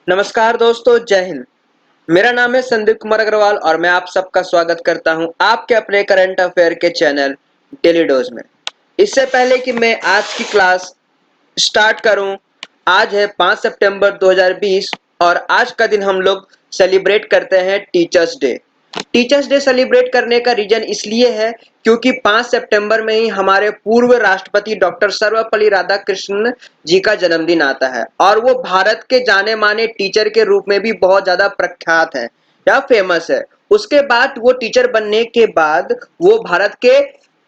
नमस्कार दोस्तों, जय हिंद। मेरा नाम है संदीप कुमार अग्रवाल और मैं आप सबका स्वागत करता हूं आपके अपने करंट अफेयर के चैनल डेली डोज में। इससे पहले कि मैं आज की क्लास स्टार्ट करूं, आज है 5 सितंबर 2020 और आज का दिन हम लोग सेलिब्रेट करते हैं teachers day. Teachers day celebrate करने का रीजन इसलिए है क्योंकि 5 सितंबर में ही हमारे पूर्व राष्ट्रपति डॉक्टर सर्वपल्ली राधाकृष्णन जी का जन्मदिन आता है और वो भारत के जाने माने टीचर के रूप में भी बहुत ज्यादा प्रख्यात है या फेमस है। उसके बाद वो टीचर बनने के बाद वो भारत के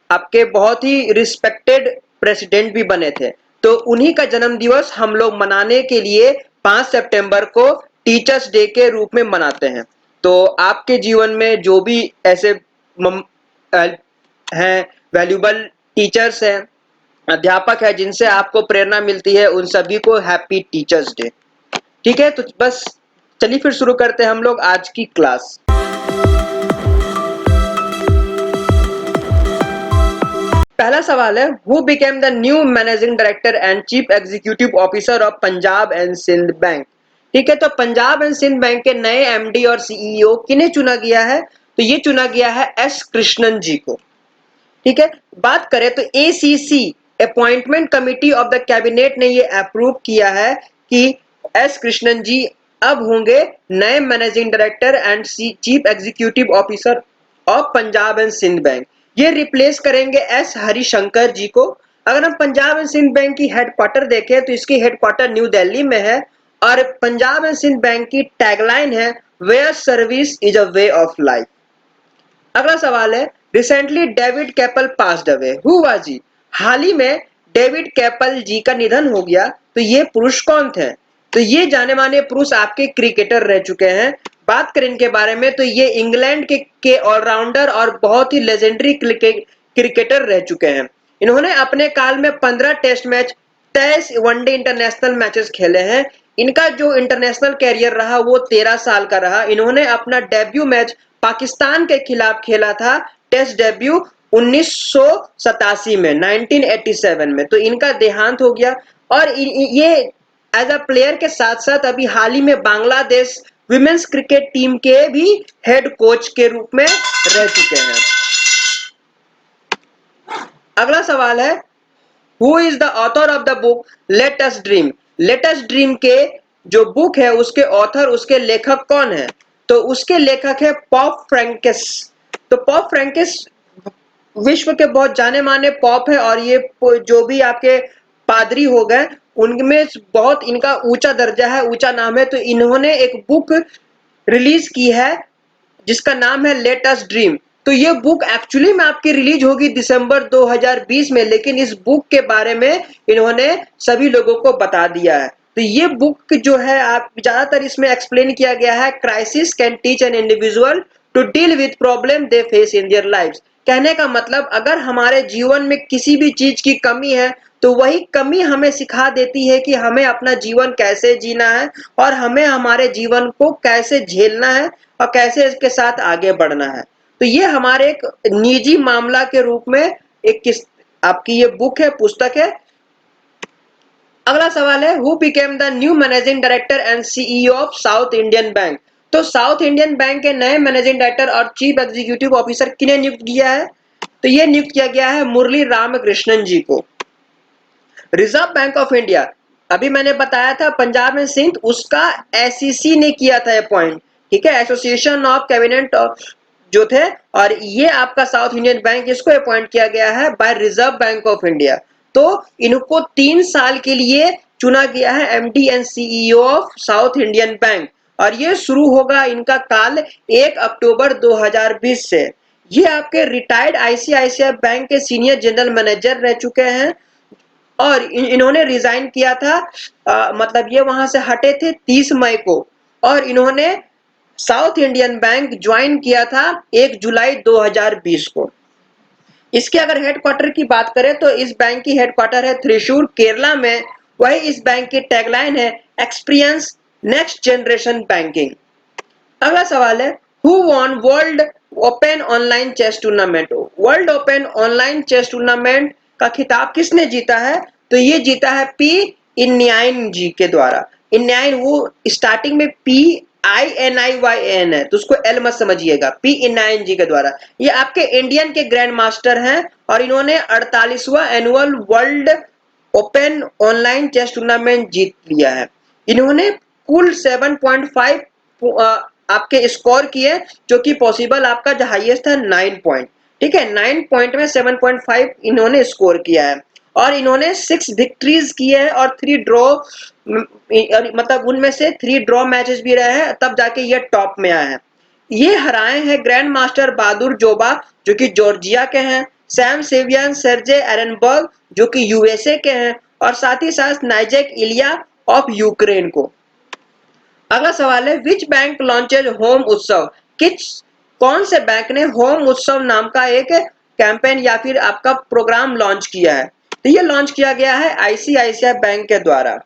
आपके बहुत ही रिस्पेक्टेड प्रेसिडेंट भी बने थे। तो उन्हीं का जन्म दिवस हम लोग मनाने के लिए 5 सितंबर को टीचर्स डे के रूप में मनाते हैं। तो आपके जीवन में जो भी ऐसे हैं वैल्यूबल टीचर्स हैं, अध्यापक है जिनसे आपको प्रेरणा मिलती है, उन सभी को हैप्पी टीचर्स डे। ठीक है, तो बस चलिए फिर शुरू करते हैं हम लोग आज की क्लास। पहला सवाल है, who became the new managing director and chief executive officer of Punjab and Sindh bank. ठीक है, तो पंजाब एंड सिंध बैंक के नए एमडी और सीईओ किन्हें चुना गया है? तो ये चुना गया है एस कृष्णन जी को। ठीक है, बात करें तो ACC appointment committee of the cabinet ने ये अप्रूव किया है कि एस कृष्णन जी अब होंगे नए managing director and chief executive officer of Punjab and Sindh bank. ये रिप्लेस करेंगे एस हरिशंकर जी को। अगर हम पंजाब एंड सिंध बैंक की हेडक्वार्टर देखें तो इसकी हेडक्वार्टर न्यू दिल्ली में है और पंजाब एंड सिंध बैंक की टैगलाइन है, where service is a way of life. अगला सवाल है, recently David Capel passed away, who was he? हाल ही में डेविड कैपल जी का निधन हो गया। तो ये पुरुष कौन थे? तो ये जाने माने पुरुष आपके क्रिकेटर रह चुके हैं। बात करें इनके बारे में तो ये इंग्लैंड के ऑलराउंडर और बहुत ही लेजेंडरी क्रिकेटर रह चुके हैं। इन्होंने अपने काल में 15 test match, 23 one day international matches खेले हैं। इनका जो इंटरनेशनल कैरियर रहा वो 13 साल का रहा। इन्होंने अपना डेब्यू मैच पाकिस्तान के खिलाफ खेला था, टेस्ट डेब्यू 1987 में, 1987 में। तो इनका देहांत हो गया और ये एज अ प्लेयर के साथ साथ अभी हाल ही में बांग्लादेश विमेंस क्रिकेट टीम के भी हेड कोच के रूप में रह चुके हैं। अगला सवाल है, who is the author of the book let us dream? Let us dream के जो बुक है उसके ऑथर, उसके लेखक कौन है? तो उसके लेखक है पॉप फ्रैंकिस। तो पॉप फ्रैंकिस विश्व के बहुत जाने माने पॉप है और ये जो भी आपके पादरी हो गए उनमें बहुत इनका ऊंचा दर्जा है, ऊंचा नाम है। तो इन्होंने एक बुक रिलीज की है जिसका नाम है लेट अस ड्रीम। तो ये बुक एक्चुअली में आपकी रिलीज होगी दिसंबर 2020 में, लेकिन इस बुक के बारे में इन्होंने सभी लोगों को बता दिया है। तो ये बुक जो है आप ज्यादातर इसमें एक्सप्लेन किया गया है, crisis can teach an individual to deal with problem they face in their lives. कहने का मतलब अगर हमारे जीवन में किसी भी चीज की कमी है तो वही कमी हमें सिखा देती है कि हमें अपना जीवन कैसे जीना है और हमें हमारे जीवन को कैसे झेलना है और कैसे इसके साथ आगे बढ़ना है। तो ये हमारे एक निजी मामला के रूप में एक किस आपकी ये बुक है, पुस्तक है। अगला सवाल है, who became the new managing director and CEO of South Indian bank? तो साउथ इंडियन बैंक के नए मैनेजिंग डायरेक्टर और चीफ एग्जीक्यूटिव ऑफिसर किन्हें नियुक्त किया है? तो ये नियुक्त किया गया है मुरली रामकृष्णन जी को। रिजर्व बैंक ऑफ इंडिया, अभी मैंने बताया था पंजाब एंड सिंध, उसका एसईसी ने किया था अपॉइंट। ठीक है, एसोसिएशन ऑफ कैबिनेट जो थे, और ये आपका साउथ इंडियन बैंक, इसको अपॉइंट किया गया है by Reserve Bank of India. तो इनको 3 साल के लिए चुना गया है MD and CEO of South Indian Bank और ये शुरू होगा इनका काल 1 अक्टूबर 2020 से। ये आपके रिटायर्ड आईसीआईसीआई बैंक के सीनियर जनरल मैनेजर रह चुके हैं और इन्होंने रिजाइन किया था, मतलब ये वहां से हटे थे 30 मई को और इन्होंने साउथ इंडियन बैंक ज्वाइन किया था 1 जुलाई 2020 को। इसके अगर हेडक्वार्टर की बात करें तो इस बैंक की हेडक्वार्टर है त्रिशूर, केरला में। वही इस बैंक की टैगलाइन है, एक्सपीरियंस नेक्स्ट जनरेशन बैंकिंग। अगला सवाल है, who won world open online chess tournament? World open online chess tournament का खिताब किसने जीता है? तो ये जीता है पी इन्याइन जी के द्वारा। इनाइन वो स्टार्टिंग में PINIYN है, तो उसको एल मत समझिएगा, पी इनाइन जी के द्वारा। ये आपके इंडियन के ग्रैंड मास्टर हैं और इन्होंने 48वां annual world open online chess tournament जीत लिया है। इन्होंने कुल 7.5 आपके स्कोर किए, जो कि पॉसिबल आपका जो हाईएस्ट है 9 पॉइंट। ठीक है, 9 पॉइंट में 7.5 इन्होंने स्कोर किया है और इन्होंने 6 विक्ट्रीज की है और 3 ड्रॉ, मतलब उनमें से 3 ड्रॉ मैचेस भी रहे हैं, तब जाके ये टॉप में आए हैं। ये हराए हैं ग्रैंड मास्टर बहादुर जोबा जो कि जॉर्जिया के हैं, सैम सेवियन सर्जे एरनबर्ग जो कि यूएसए के हैं और साथ ही साथ नाइजेक इलिया ऑफ यूक्रेन को। अगला सवाल है विच बैंक लॉन्चेज होम उत्सव, किस कौन से बैंक ने होम उत्सव नाम का एक कैंपेन या फिर आपका प्रोग्राम लॉन्च किया है? तो ये लॉन्च किया गया है आईसीआईसीआई बैंक के द्वारा।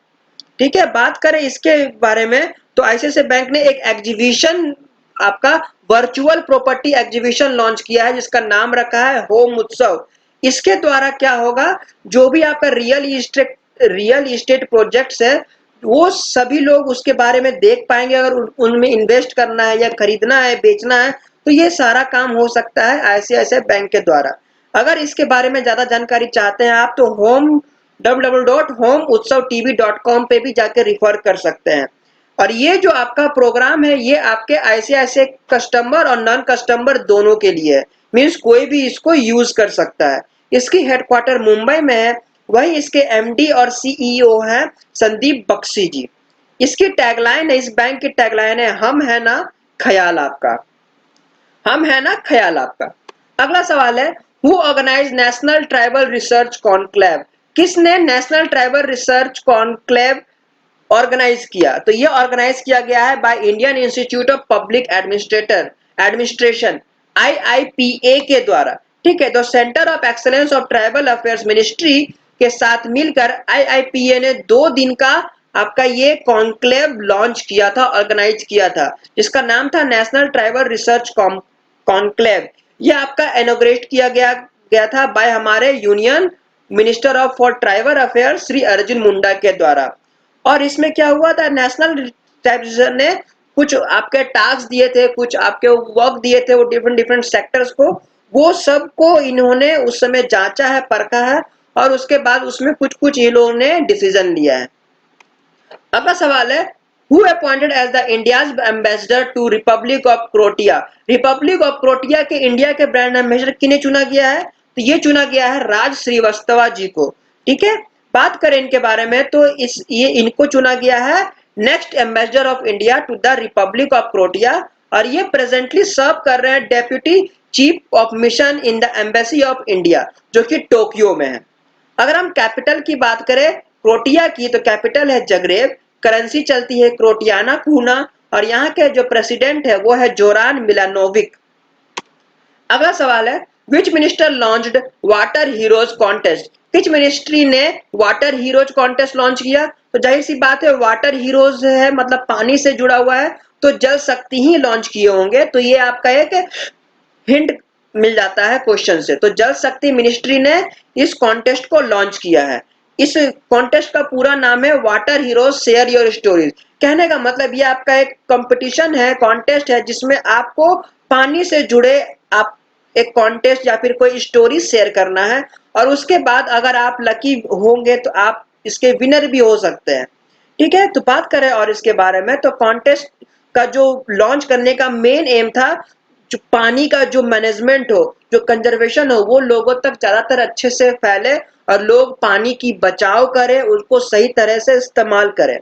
ठीक है, बात करें इसके बारे में तो आईसीआईसीआई बैंक ने एक एग्जीबिशन, आपका वर्चुअल प्रॉपर्टी एग्जीबिशन लॉन्च किया है जिसका नाम रखा है होम उत्सव। इसके द्वारा क्या होगा, जो भी आपका रियल इस्टेट प्रोजेक्ट्स है वो सभी लोग उसके बारे में देख पाएंगे। अगर उनमें इन्वेस्ट करना है या खरीदना है, बेचना है, तो ये सारा काम हो सकता है आईसीआईसीआई बैंक के द्वारा। अगर इसके बारे में ज्यादा जानकारी चाहते हैं आप तो www.homeutsav.tv.com पे भी जाके रिफर कर सकते हैं। और ये जो आपका प्रोग्राम है ये आपके आईसीआईसीआई कस्टमर और नॉन कस्टमर दोनों के लिए है, मीन्स कोई भी इसको यूज कर सकता है। इसकी हेडक्वार्टर मुंबई में है, वही इसके एमडी और सीईओ हैं संदीप बख्शी जी। इसकी टैगलाइन है, इस बैंक की टैगलाइन है हम है ना ख्याल आपका, हम है ना ख्याल आपका। अगला सवाल है who organise national tribal research conclave, किसने national tribal research conclave organise किया? तो ये ऑर्गेनाइज किया गया है by Indian institute of public administration IIPA के द्वारा। ठीक है, तो centre of excellence of tribal affairs ministry के साथ मिलकर IIPA ने 2 दिन का आपका ये कॉन्क्लेव लॉन्च किया था, ऑर्गेनाइज किया था, जिसका नाम था नेशनल ट्राइबल रिसर्च कॉन्क्लेव। ये आपका इनॉग्रेट किया गया था बाय हमारे union minister of for tribal affairs Shri Arjun Munda के द्वारा। और इसमें क्या हुआ था, नेशनल ट्राइब्यूनल ने कुछ आपके टास्क दिए थे, कुछ आपके वर्क दिए थे वो डिफरेंट सेक्टर्स को, वो सब को इन्होंने उस समय जांचा है, परखा है और उसके बाद उसमें कुछ कुछ ये लोगों ने डिसीजन लिया है। अगला सवाल है who appointed as the India's ambassador to Republic of Croatia, Republic of Croatia के इंडिया के ब्रांड एम्बेसडर किन्हें चुना गया है? तो ये चुना गया है राज श्रीवास्तव जी को। ठीक है, बात करें इनके बारे में तो ये इनको चुना गया है next ambassador of India to the Republic of Croatia और ये प्रेजेंटली सर्व कर रहे हैं deputy chief of mission in the embassy of India जो कि टोक्यो में है। अगर हम कैपिटल की बात करें क्रोटिया की तो कैपिटल है जगरेब, करेंसी चलती है क्रोटियाना कूना और यहाँ के जो प्रेसिडेंट है वो है जोरान मिलानोविक। अगला सवाल है which minister launched water heroes contest, किस मिनिस्ट्री ने वाटर हीरोज कॉन्टेस्ट लॉन्च किया? तो जाहिर सी बात है वाटर हीरोज है मतलब पानी से जुड़ा हुआ है तो जल शक्ति ही लॉन्च किए होंगे, तो ये आपका एक हिंट मिल जाता है क्वेश्चन से। तो जल शक्ति मिनिस्ट्री ने इस कॉन्टेस्ट को लॉन्च किया है। इस कॉन्टेस्ट का पूरा नाम है water heroes share your stories. कहने का मतलब ये आपका एक कंपटीशन है, कॉन्टेस्ट है जिसमें आपको पानी से जुड़े आप एक कॉन्टेस्ट या फिर कोई स्टोरी शेयर करना है और उसके बाद अगर आप लकी होंगे तो आप इसके विनर भी हो सकते हैं। ठीक है, तो बात करें और इसके बारे में तो कॉन्टेस्ट का जो लॉन्च करने का मेन एम था जो पानी का जो मैनेजमेंट हो, जो कंजर्वेशन हो वो लोगों तक ज्यादातर अच्छे से फैले और लोग पानी की बचाव करें, उसको सही तरह से इस्तेमाल करें।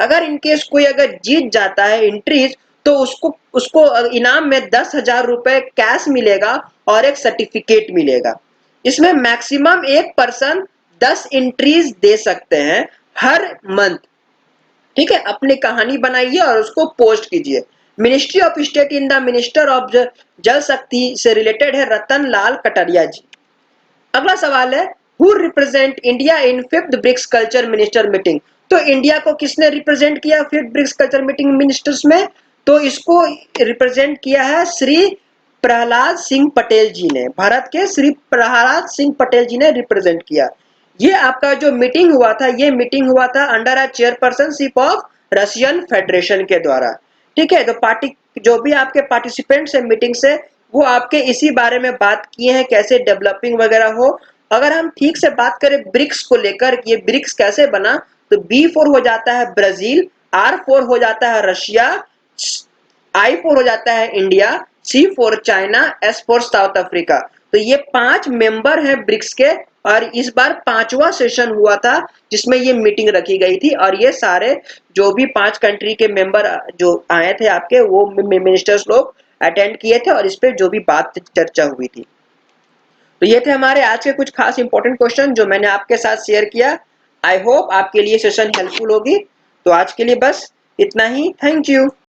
अगर इनकेस कोई अगर जीत जाता है एंट्रीज तो उसको उसको इनाम में 10,000 रुपए कैश मिलेगा और एक सर्टिफिकेट मिलेगा। इसमें मैक्सिमम एक पर्सन 10 एंट्रीज दे सकते हैं हर मंथ। ठीक है, अपनी कहानी बनाइए और उसको पोस्ट कीजिए। Ministry of state in the minister of जल शक्ति से रिलेटेड है रतन लाल कटारिया जी। अगला सवाल है who represent India in 5th BRICS culture minister meeting, तो इंडिया को किसने रिप्रेजेंट किया 5th BRICS culture meeting ministers में? तो इसको रिप्रेजेंट किया है श्री प्रहलाद सिंह पटेल जी ने, भारत के श्री प्रहलाद सिंह पटेल जी ने रिप्रेजेंट किया। ये आपका जो मीटिंग हुआ था ये मीटिंग हुआ था under a chairpersonship of Russian federation के द्वारा। ठीक है, तो जो भी आपके पार्टिसिपेंट्स हैं मीटिंग से, वो आपके इसी बारे में बात किए हैं कैसे डेवलपिंग वगैरह हो। अगर हम ठीक से बात करें ब्रिक्स को लेकर, ये ब्रिक्स कैसे बना, तो B4 हो जाता है ब्राजील, R4 हो जाता है रशिया, I4 हो जाता है India, C4 China, S4 south Africa. तो ये 5 मेंबर हैं ब्रिक्स के, और इस बार 5वां सेशन हुआ था जिसमें ये मीटिंग रखी गई थी, और ये सारे जो भी 5 कंट्री के मेंबर जो आए थे आपके, वो मिनिस्टर्स लोग अटेंड किए थे, और इस पे जो भी बात चर्चा हुई थी। तो ये थे हमारे आज के कुछ खास इंपॉर्टेंट क्वेश्चन जो मैंने आपके साथ शेयर किया। आई होप आपके लिए सेशन हेल्पफुल होगी। तो आज के लिए बस इतना ही। Thank you.